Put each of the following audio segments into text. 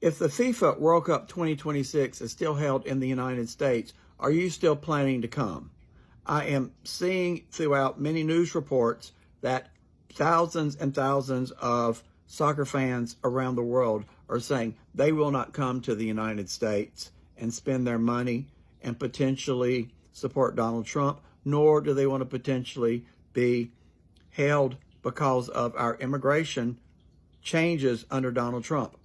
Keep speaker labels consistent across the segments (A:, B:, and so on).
A: If the FIFA World Cup 2026 is still held in the United States, are you still planning to come? I am seeing throughout many news reports that thousands and thousands of soccer fans around the world are saying they will not come to the United States and spend their money and potentially support Donald Trump, nor do they want to potentially be held because of our immigration changes under Donald Trump.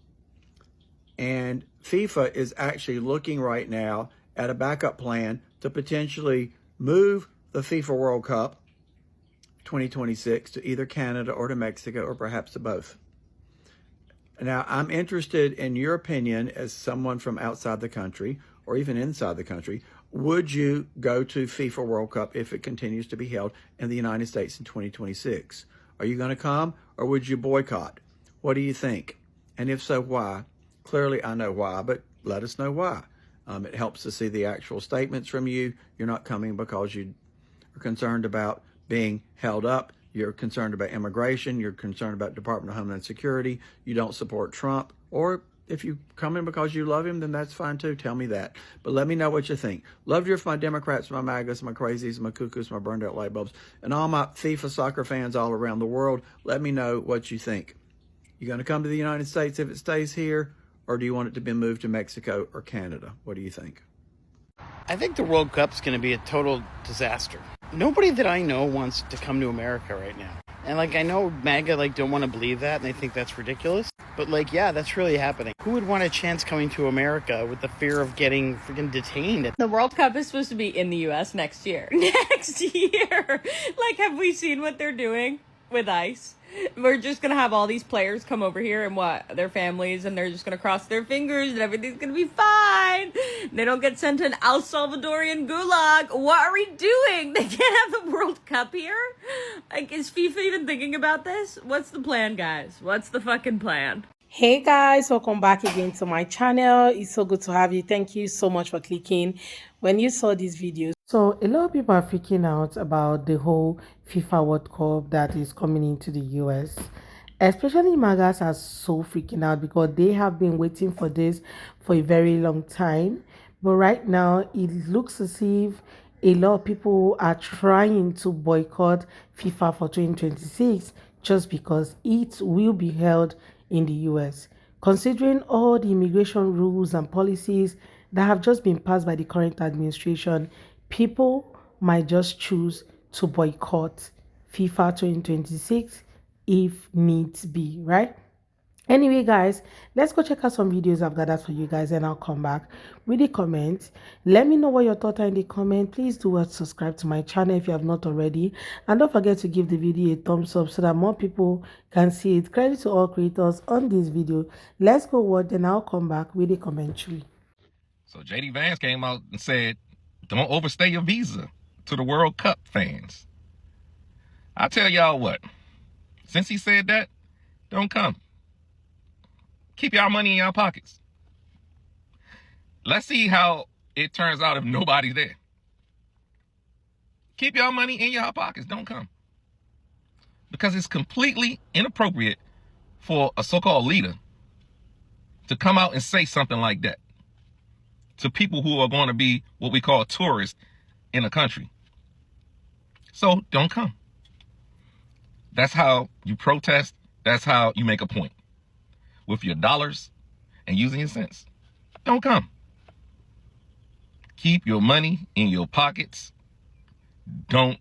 A: And FIFA is actually looking right now at a backup plan to potentially move the FIFA World Cup 2026 to either Canada or to Mexico or perhaps to both. Now, I'm interested in your opinion as someone from outside the country or even inside the country. Would you go to FIFA World Cup if it continues to be held in the United States in 2026? Are you going to come or would you boycott? What do you think? And if so, why? Clearly, I know why, but let us know why. It helps to see the actual statements from you. You're not coming because you are concerned about being held up. You're concerned about immigration. You're concerned about Department of Homeland Security. You don't support Trump. Or if you come in because you love him, then that's fine too. Tell me that. But let me know what you think. Love you for my Democrats, my MAGAs, my crazies, my cuckoos, my burned out light bulbs, and all my FIFA soccer fans all around the world. Let me know what you think. You going to come to the United States if it stays here? Or do you want it to be moved to Mexico or Canada? What do you think?
B: I think the World Cup's going to be a total disaster. Nobody that I know wants to come to America right now. And I know MAGA don't want to believe that and they think that's ridiculous. But yeah, that's really happening. Who would want a chance coming to America with the fear of getting freaking detained?
C: The World Cup is supposed to be in the US next year. Next year! Have we seen what they're doing with ICE? We're just gonna have all these players come over here and their families, and they're just gonna cross their fingers and everything's gonna be fine. They don't get sent to an El Salvadorian gulag. What are we doing? They can't have the World Cup here? Is FIFA even thinking about this? What's the plan, guys? What's the fucking plan?
D: Hey guys, welcome back again to my channel. It's so good to have you. Thank you so much for clicking when you saw this video. So a lot of people are freaking out about the whole FIFA World Cup that is coming into the US. Especially MAGAs are so freaking out because they have been waiting for this for a very long time. But right now it looks as if a lot of people are trying to boycott FIFA for 2026 just because it will be held in the US. Considering all the immigration rules and policies that have just been passed by the current administration, people might just choose to boycott FIFA 2026 if needs be, right? Anyway, guys, let's go check out some videos I've gathered for you guys and I'll come back with the comments. Let me know what your thoughts are in the comment. Please do subscribe to my channel if you have not already. And don't forget to give the video a thumbs up so that more people can see it. Credit to all creators on this video. Let's go watch and I'll come back with the commentary.
E: So JD Vance came out and said, don't overstay your visa to the World Cup fans. I tell y'all what, since he said that, don't come. Keep y'all money in y'all pockets. Let's see how it turns out if nobody's there. Keep y'all money in y'all pockets. Don't come. Because it's completely inappropriate for a so-called leader to come out and say something like that to people who are going to be what we call tourists in a country. So don't come. That's how you protest. That's how you make a point. With your dollars and using your cents. Don't come. Keep your money in your pockets. Don't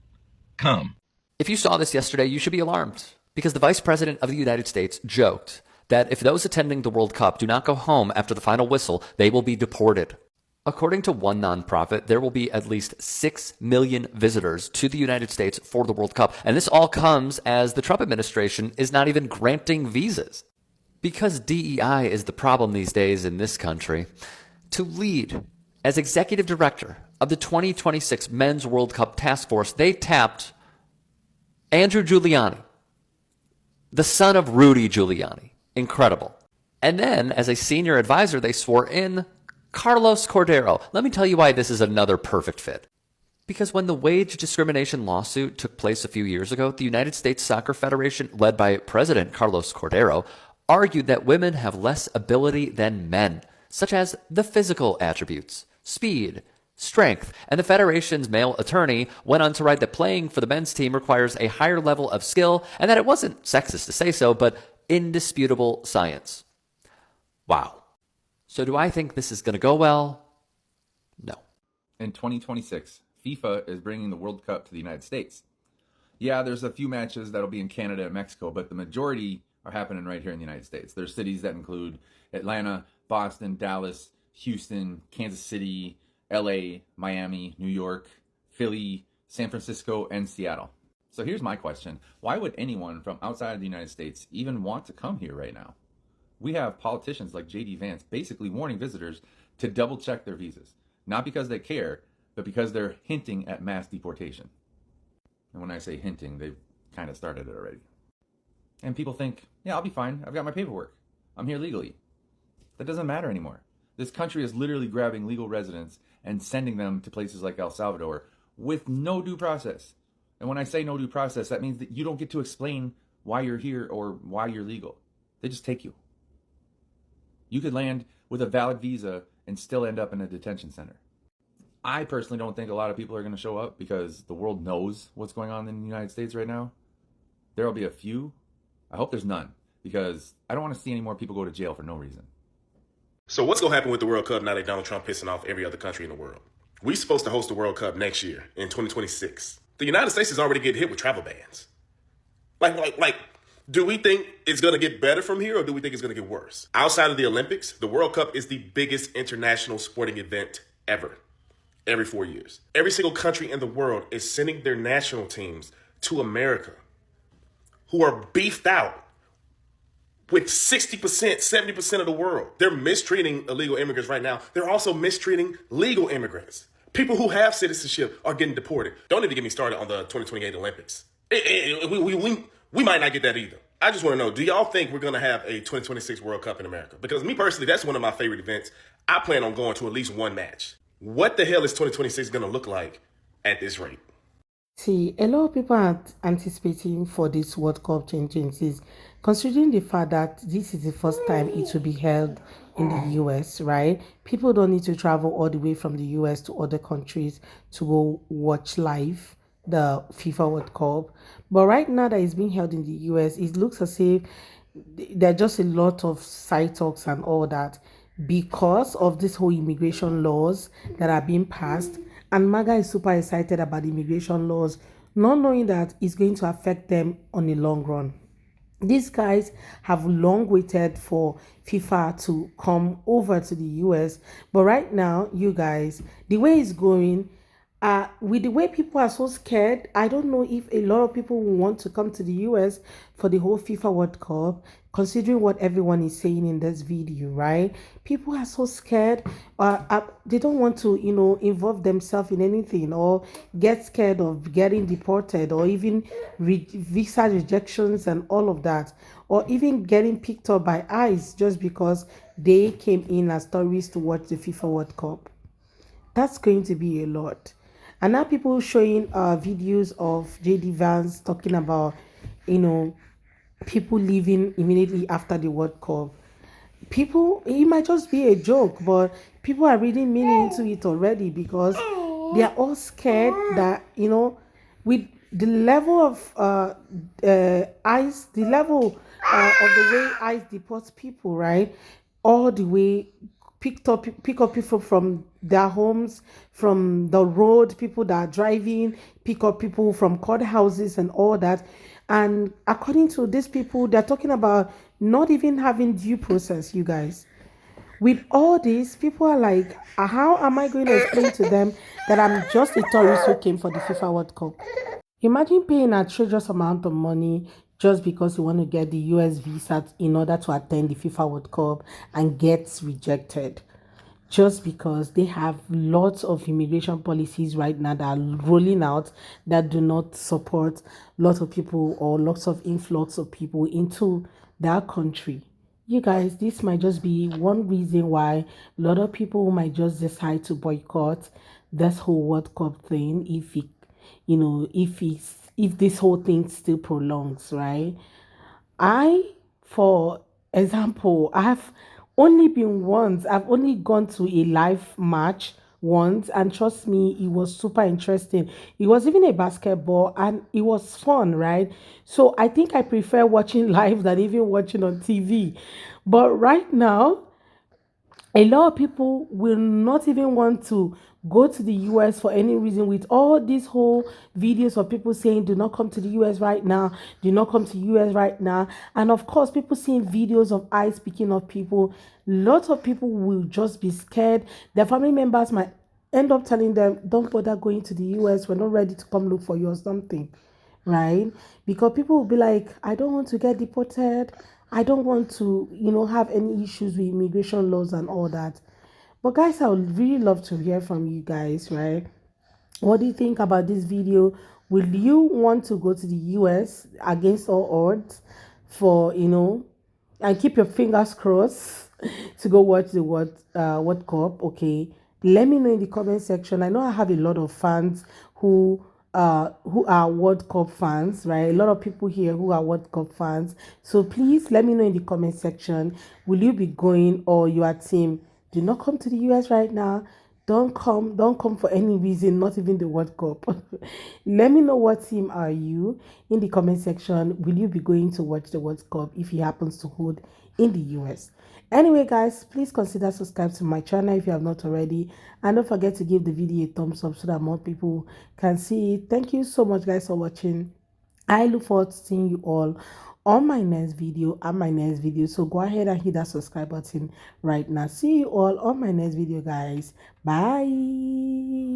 E: come.
F: If you saw this yesterday, you should be alarmed because the Vice President of the United States joked that if those attending the World Cup do not go home after the final whistle, they will be deported. According to one nonprofit, there will be at least 6 million visitors to the United States for the World Cup. And this all comes as the Trump administration is not even granting visas. Because DEI is the problem these days in this country, to lead as executive director of the 2026 Men's World Cup Task Force, they tapped Andrew Giuliani, the son of Rudy Giuliani. Incredible. And then, as a senior advisor, they swore in Carlos Cordero. Let me tell you why this is another perfect fit. Because when the wage discrimination lawsuit took place a few years ago, the United States Soccer Federation, led by President Carlos Cordero, argued that women have less ability than men, such as the physical attributes, speed, strength, and the Federation's male attorney went on to write that playing for the men's team requires a higher level of skill and that it wasn't sexist to say so, but indisputable science. Wow. So do I think this is going to go well? No.
E: In 2026, FIFA is bringing the World Cup to the United States. Yeah, there's a few matches that'll be in Canada and Mexico, but the majority are happening right here in the United States. There's cities that include Atlanta, Boston, Dallas, Houston, Kansas City, LA, Miami, New York, Philly, San Francisco, and Seattle. So here's my question. Why would anyone from outside of the United States even want to come here right now? We have politicians like J.D. Vance basically warning visitors to double check their visas. Not because they care, but because they're hinting at mass deportation. And when I say hinting, they've kind of started it already. And people think, yeah, I'll be fine. I've got my paperwork. I'm here legally. That doesn't matter anymore. This country is literally grabbing legal residents and sending them to places like El Salvador with no due process. And when I say no due process, that means that you don't get to explain why you're here or why you're legal. They just take you. You could land with a valid visa and still end up in a detention center. I personally don't think a lot of people are going to show up because the world knows what's going on in the United States right now. There will be a few. I hope there's none because I don't want to see any more people go to jail for no reason.
G: So what's going to happen with the World Cup now that Donald Trump pissing off every other country in the world? We're supposed to host the World Cup next year in 2026. The United States is already getting hit with travel bans. Like, do we think it's going to get better from here or do we think it's going to get worse? Outside of the Olympics, the World Cup is the biggest international sporting event ever. Every 4 years. Every single country in the world is sending their national teams to America who are beefed out with 60%, 70% of the world. They're mistreating illegal immigrants right now. They're also mistreating legal immigrants. People who have citizenship are getting deported. Don't even get me started on the 2028 Olympics. We might not get that either. I just want to know, do y'all think we're going to have a 2026 World Cup in America? Because me personally, that's one of my favorite events. I plan on going to at least one match. What the hell is 2026 going to look like at this rate?
D: See, a lot of people are anticipating for this World Cup 2026, considering the fact that this is the first time it will be held in the US, right? People don't need to travel all the way from the US to other countries to go watch live the FIFA World Cup. But right now that it's being held in the US, it looks as if there are just a lot of side talks and all that because of this whole immigration laws that are being passed. And MAGA is super excited about immigration laws, not knowing that it's going to affect them on the long run. These guys have long waited for FIFA to come over to the US. But right now, you guys, the way it's going, with the way people are so scared, I don't know if a lot of people will want to come to the US for the whole FIFA World Cup, considering what everyone is saying in this video, right? People are so scared. They don't want to, involve themselves in anything or get scared of getting deported or even visa rejections and all of that, or even getting picked up by ICE just because they came in as tourists to watch the FIFA World Cup. That's going to be a lot. And now people showing videos of J.D. Vance talking about, people leaving immediately after the World Cup. People, it might just be a joke, but people are really meaning into it already because they are all scared that, with the level of ICE, the level of the way ICE deports people, right? All the way pick up people from their homes, from the road, people that are driving, pick up people from courthouses and all that. And according to these people, they're talking about not even having due process, you guys. With all this, people are like, how am I going to explain to them that I'm just a tourist who came for the FIFA World Cup? Imagine paying a outrageous amount of money just because you want to get the US visa in order to attend the FIFA World Cup and gets rejected. Just because they have lots of immigration policies right now that are rolling out that do not support lots of people or lots of influx of people into their country. You guys, this might just be one reason why a lot of people might just decide to boycott this whole World Cup thing if this whole thing still prolongs, right? For Example, I've only been once, I've only gone to a live match once, and trust me, it was super interesting. It was even a basketball and it was fun, right? So I think I prefer watching live than even watching on TV. But right now, a lot of people will not even want to go to the US for any reason, with all these whole videos of people saying do not come to the US right now, do not come to US right now. And of course, people seeing videos of ICE picking up people. Lots of people will just be scared. Their family members might end up telling them, don't bother going to the US, we're not ready to come look for you or something, right? Because people will be like, I don't want to get deported. I don't want to, have any issues with immigration laws and all that. But guys, I would really love to hear from you guys, right? What do you think about this video? Will you want to go to the US against all odds for, and keep your fingers crossed to go watch the World Cup? Okay, let me know in the comment section. I know I have a lot of fans who are World Cup fans, right? A lot of people here who are World Cup fans. So please let me know in the comment section. Will you be going, or your team? Do not come to the US right now. Don't come for any reason, not even the World Cup. Let me know what team are you in the comment section. Will you be going to watch the World Cup if it happens to hold in the US? Anyway, guys, please consider subscribe to my channel if you have not already, and don't forget to give the video a thumbs up so that more people can see it. Thank you so much, guys, for watching. I look forward to seeing you all on my next video and my next video. So go ahead and hit that subscribe button right now. See you all on my next video, guys. Bye.